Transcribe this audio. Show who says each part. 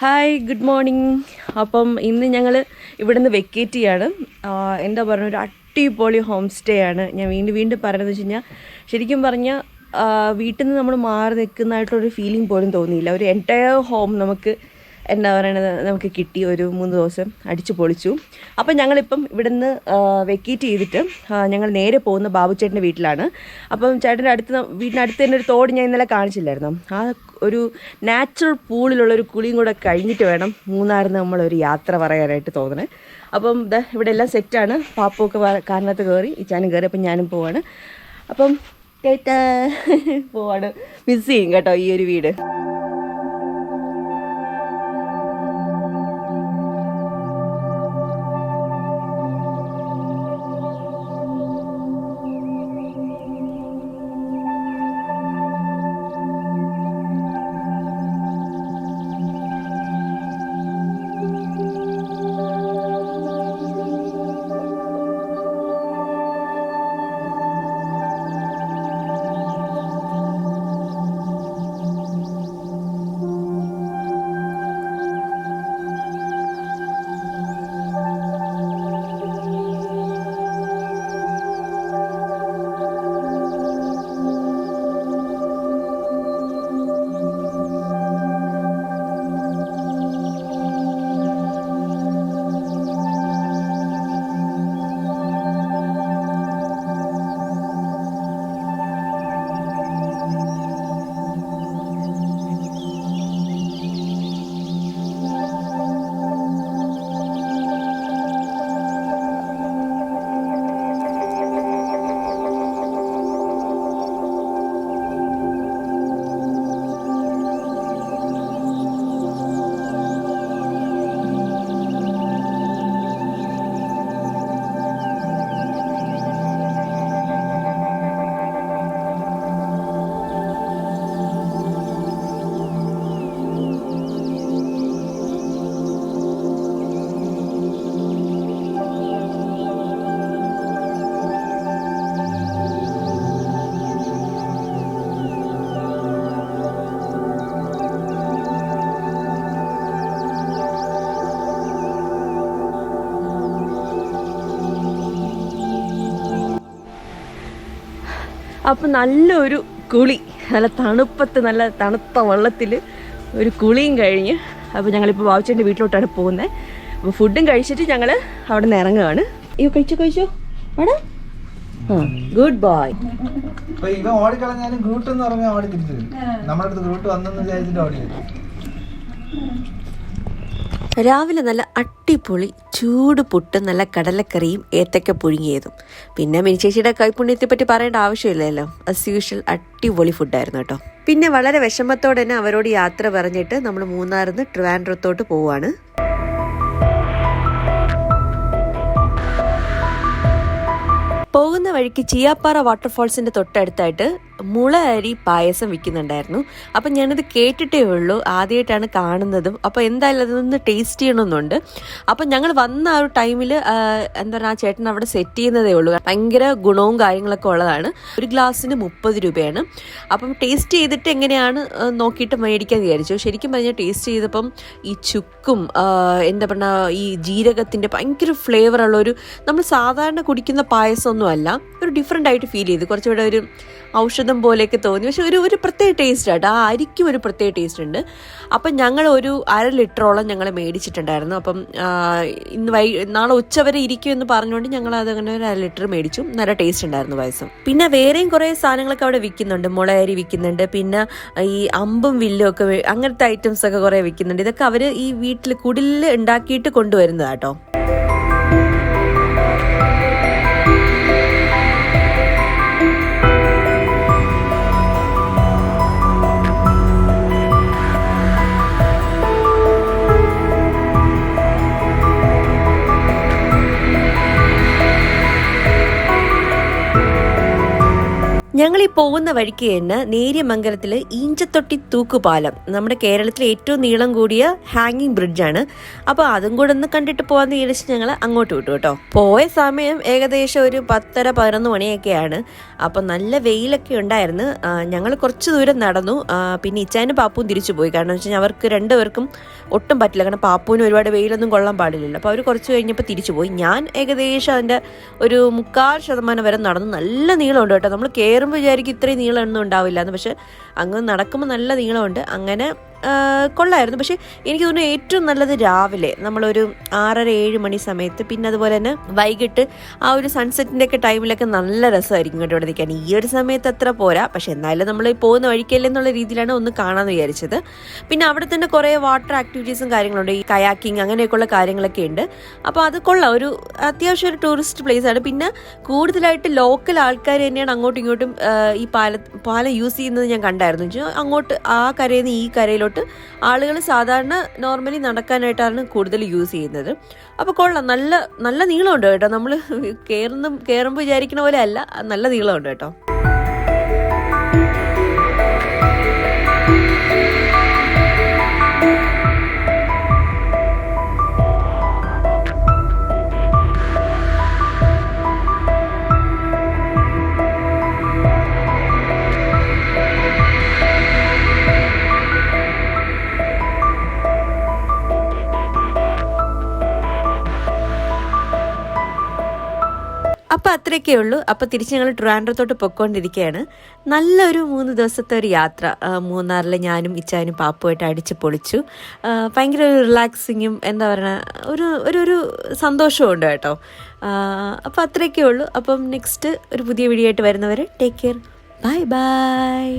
Speaker 1: Hi, good morning. അപ്പം ഇന്ന് ഞങ്ങൾ ഇവിടുന്ന് വെക്കേറ്റ് ചെയ്യാണ്. എന്താ പറയുക, ഒരു അടിപൊളി ഹോം സ്റ്റേ ആണ്. ഞാൻ വീണ്ടും പറയുന്നത് വെച്ച് കഴിഞ്ഞാൽ, ശരിക്കും പറഞ്ഞാൽ വീട്ടിൽ നിന്ന് നമ്മൾ മാറി നിൽക്കുന്നതായിട്ടൊരു ഫീലിംഗ് പോലും തോന്നിയില്ല. ഒരു എൻറ്റയർ ഹോം നമുക്ക് എന്താ പറയണത് നമുക്ക് കിട്ടി. ഒരു 3 ദിവസം അടിച്ചു പൊളിച്ചു. അപ്പം ഞങ്ങളിപ്പം ഇവിടുന്ന് വെക്കേറ്റ് ചെയ്തിട്ട് ഞങ്ങൾ നേരെ പോകുന്ന ബാബു ചേട്ടൻ്റെ വീട്ടിലാണ്. അപ്പം ചേട്ടൻ്റെ വീടിനടുത്ത് തന്നെ ഒരു തോട് ഞാൻ ഇന്നലെ കാണിച്ചില്ലായിരുന്നു. ആ ഒരു നാച്ചുറൽ പൂളിലുള്ളൊരു കുളിയും കൂടെ കഴിഞ്ഞിട്ട് വേണം മൂന്നാറിന് നമ്മളൊരു യാത്ര പറയാനായിട്ട് തോന്നണേ. അപ്പം ഇവിടെ എല്ലാം സെറ്റാണ്. പാപ്പൊക്കെ കാറിനകത്ത് കയറി, ഇച്ചാനും കയറി. അപ്പം ഞാനും പോവാണ്. അപ്പം കേട്ടാ പോവാണ്. മിസ് ചെയ്യും കേട്ടോ ഈ ഒരു വീട്. അപ്പം നല്ലൊരു കുളി, നല്ല തണുപ്പത്ത്, നല്ല തണുത്ത വെള്ളത്തിൽ ഒരു കുളിയും കഴിഞ്ഞ് അപ്പോൾ ഞങ്ങളിപ്പോൾ ബാബുച്ചേൻ്റെ വീട്ടിലോട്ടാണ് പോകുന്നത്. അപ്പോൾ ഫുഡും കഴിച്ചിട്ട് ഞങ്ങൾ അവിടെ നിന്ന് ഇറങ്ങുകയാണ്. അയ്യോ, കഴിച്ചോ അവിടെ. Good boy.
Speaker 2: ഇവ ഓടിക്കളഞ്ഞാലും ഗ്രൂട്ട് എന്ന് പറഞ്ഞാൽ ഓടി തിരിച്ചു വരും. നമ്മുടെ അടുത്ത് ഗ്രൂട്ട് വന്നെന്ന് വിചാരിച്ചിട്ട് ഓടി വരും.
Speaker 3: രാവിലെ നല്ല അടിപൊളി ചൂട് പുട്ടും നല്ല കടലക്കറിയും ഏത്തക്ക പുഴുങ്ങിയതും. പിന്നെ മിനിച്ചേച്ചിയുടെ കൈപ്പുണ്യത്തെ പറ്റി പറയേണ്ട ആവശ്യമില്ലല്ലോ. ആസ് യൂഷ്വൽ അടിപൊളി ഫുഡായിരുന്നു കേട്ടോ. പിന്നെ വളരെ വിഷമത്തോടെ തന്നെ അവരോട് യാത്ര പറഞ്ഞിട്ട് നമ്മൾ മൂന്നാറിൽ നിന്ന് ട്രിവാൻഡ്രത്തോട്ട് പോവാണ്. പോകുന്ന വഴിക്ക് ചിയാപ്പാറ വാട്ടർഫാൾസിൻ്റെ തൊട്ടടുത്തായിട്ട് മുള അരി പായസം വിൽക്കുന്നുണ്ടായിരുന്നു. അപ്പം ഞാനത് കേട്ടിട്ടേ ഉള്ളൂ, ആദ്യമായിട്ടാണ് കാണുന്നതും. അപ്പോൾ എന്തായാലും അതൊന്ന് ടേസ്റ്റ് ചെയ്യണമെന്നുണ്ട്. അപ്പം ഞങ്ങൾ വന്ന ആ ഒരു ടൈമിൽ എന്താ പറയുക, ആ ചേട്ടൻ അവിടെ സെറ്റ് ചെയ്യുന്നതേ ഉള്ളൂ. ഭയങ്കര ഗുണവും കാര്യങ്ങളൊക്കെ ഉള്ളതാണ്. ഒരു ഗ്ലാസ്സിന് 30 രൂപയാണ്. അപ്പം ടേസ്റ്റ് ചെയ്തിട്ട് എങ്ങനെയാണ് നോക്കിയിട്ട് മേടിക്കാൻ വിചാരിച്ചു. ശരിക്കും പറഞ്ഞാൽ ടേസ്റ്റ് ചെയ്തപ്പം ഈ ചുക്കും എന്താ പറയുക, ഈ ജീരകത്തിൻ്റെ ഭയങ്കര ഫ്ലേവറുള്ളൊരു, നമ്മൾ സാധാരണ കുടിക്കുന്ന പായസമൊന്നും അല്ല, ഒരു ഡിഫറെൻ്റ് ആയിട്ട് ഫീൽ ചെയ്തു. കുറച്ചുകൂടെ ഒരു ഔഷധം പോലെയൊക്കെ തോന്നി. പക്ഷെ ഒരു പ്രത്യേക ടേസ്റ്റ് ആട്ടോ. ആ അരിക്കും ഒരു പ്രത്യേക ടേസ്റ്റ് ഉണ്ട്. അപ്പം ഞങ്ങൾ ഒരു 1/2 ലിറ്ററോളം ഞങ്ങൾ മേടിച്ചിട്ടുണ്ടായിരുന്നു. അപ്പം നാളെ ഉച്ചവരെ ഇരിക്കുമെന്ന് പറഞ്ഞുകൊണ്ട് ഞങ്ങൾ അതങ്ങനെ ഒരു 1/2 ലിറ്റർ മേടിച്ചു. നല്ല ടേസ്റ്റ് ഉണ്ടായിരുന്നു പായസം. പിന്നെ വേറെയും കുറേ സാധനങ്ങളൊക്കെ അവിടെ വിൽക്കുന്നുണ്ട്. മുളയരി വിൽക്കുന്നുണ്ട്, പിന്നെ ഈ അമ്പും വില്ലും ഒക്കെ, അങ്ങനത്തെ ഐറ്റംസ് ഒക്കെ കുറേ വിൽക്കുന്നുണ്ട്. ഇതൊക്കെ അവർ ഈ വീട്ടിൽ കുടിലിൽ ഉണ്ടാക്കിയിട്ട് കൊണ്ടുവരുന്നതാട്ടോ. ഞങ്ങൾ ഈ പോകുന്ന വഴിക്ക് തന്നെ നേര്യമംഗലത്തിൽ ഈഞ്ചത്തൊട്ടി തൂക്കുപാലം, നമ്മുടെ കേരളത്തിലെ ഏറ്റവും നീളം കൂടിയ ഹാങ്ങിങ് ബ്രിഡ്ജാണ്. അപ്പോൾ അതും കൂടെ ഒന്ന് കണ്ടിട്ട് പോകാമെന്ന് വിചാരിച്ച് ഞങ്ങൾ അങ്ങോട്ട് വിട്ടു കേട്ടോ. പോയ സമയം ഏകദേശം ഒരു 10:30-11 മണിയൊക്കെയാണ്. അപ്പം നല്ല വെയിലൊക്കെ ഉണ്ടായിരുന്നു. ഞങ്ങൾ കുറച്ച് ദൂരം നടന്നു. പിന്നെ ഇച്ചാനും പാപ്പും തിരിച്ചു പോയി. കാരണം എന്ന് വെച്ച് കഴിഞ്ഞാൽ അവർക്ക് രണ്ടുപേർക്കും ഒട്ടും പറ്റില്ല. കാരണം പാപ്പുവിന് ഒരുപാട് വെയിലൊന്നും കൊള്ളാൻ പാടില്ലല്ലോ. അപ്പോൾ അവർ കുറച്ച് കഴിഞ്ഞപ്പോൾ തിരിച്ചു പോയി. ഞാൻ ഏകദേശം അതിൻ്റെ ഒരു 3/4% വരെ നടന്നു. നല്ല നീളമുണ്ട് കേട്ടോ. നമ്മൾ കയറുമ്പോൾ വിചാരിക്കും ഇത്രയും നീളമൊന്നും ഉണ്ടാവില്ല എന്ന്. പക്ഷെ അങ്ങ് നടക്കുമ്പോൾ നല്ല നീളമുണ്ട്. അങ്ങനെ കൊള്ളായിരുന്നു. പക്ഷേ എനിക്ക് തോന്നുന്നു ഏറ്റവും നല്ലത് രാവിലെ നമ്മളൊരു 6:30-7 മണി സമയത്ത്, പിന്നെ അതുപോലെ തന്നെ വൈകിട്ട് ആ ഒരു സൺസെറ്റിൻ്റെ ഒക്കെ ടൈമിലൊക്കെ നല്ല രസമായിരിക്കും കേട്ടോ ഇവിടെ നിൽക്കാൻ. ഈ ഒരു സമയത്ത് അത്ര പോരാ, പക്ഷെ എന്നാലും നമ്മൾ പോകുന്ന വഴിക്കല്ലേ എന്നുള്ള രീതിയിലാണ് ഒന്ന് കാണാമെന്ന് വിചാരിച്ചത്. പിന്നെ അവിടെ തന്നെ കുറേ വാട്ടർ ആക്ടിവിറ്റീസും കാര്യങ്ങളുണ്ട്. ഈ കയാക്കിങ് അങ്ങനെയൊക്കെയുള്ള കാര്യങ്ങളൊക്കെ ഉണ്ട്. അപ്പോൾ അത് കൊള്ളാം. ഒരു അത്യാവശ്യം ഒരു ടൂറിസ്റ്റ് പ്ലേസ് ആണ്. പിന്നെ കൂടുതലായിട്ട് ലോക്കൽ ആൾക്കാർ തന്നെയാണ് അങ്ങോട്ടും ഇങ്ങോട്ടും ഈ പാലം യൂസ് ചെയ്യുന്നത് ഞാൻ കണ്ടായിരുന്നു. അങ്ങോട്ട് ആ കരയിൽ നിന്ന് ഈ കരയിലോട്ട് ആളുകൾ സാധാരണ നോർമലി നടക്കാനായിട്ടാണ് കൂടുതൽ യൂസ് ചെയ്യുന്നത്. അപ്പോൾ കൊള്ളാം. നല്ല നല്ല നീളമുണ്ട് കേട്ടോ. നമ്മൾ കയറുമ്പോൾ വിചാരിക്കുന്ന പോലെ അല്ല, നല്ല നീളമുണ്ട് കേട്ടോ. അപ്പോൾ അത്രയൊക്കെ ഉള്ളൂ. അപ്പോൾ തിരിച്ച് ഞങ്ങൾ ട്രിവാൻഡ്രത്തോട്ട് പൊയ്ക്കൊണ്ടിരിക്കുകയാണ്. നല്ലൊരു 3 ദിവസത്തെ ഒരു യാത്ര. മൂന്നാറിൽ ഞാനും ഇച്ചാനും പാപ്പുമായിട്ട് അടിച്ച് പൊളിച്ചു. ഭയങ്കര ഒരു റിലാക്സിങ്ങും എന്താ പറയുക ഒരു സന്തോഷവും ഉണ്ട് കേട്ടോ. അപ്പോൾ അത്രയൊക്കെ ഉള്ളൂ. അപ്പം നെക്സ്റ്റ് ഒരു പുതിയ വീഡിയോ ആയിട്ട് വരുന്നവരെ ടേക്ക് കെയർ. Bye bye.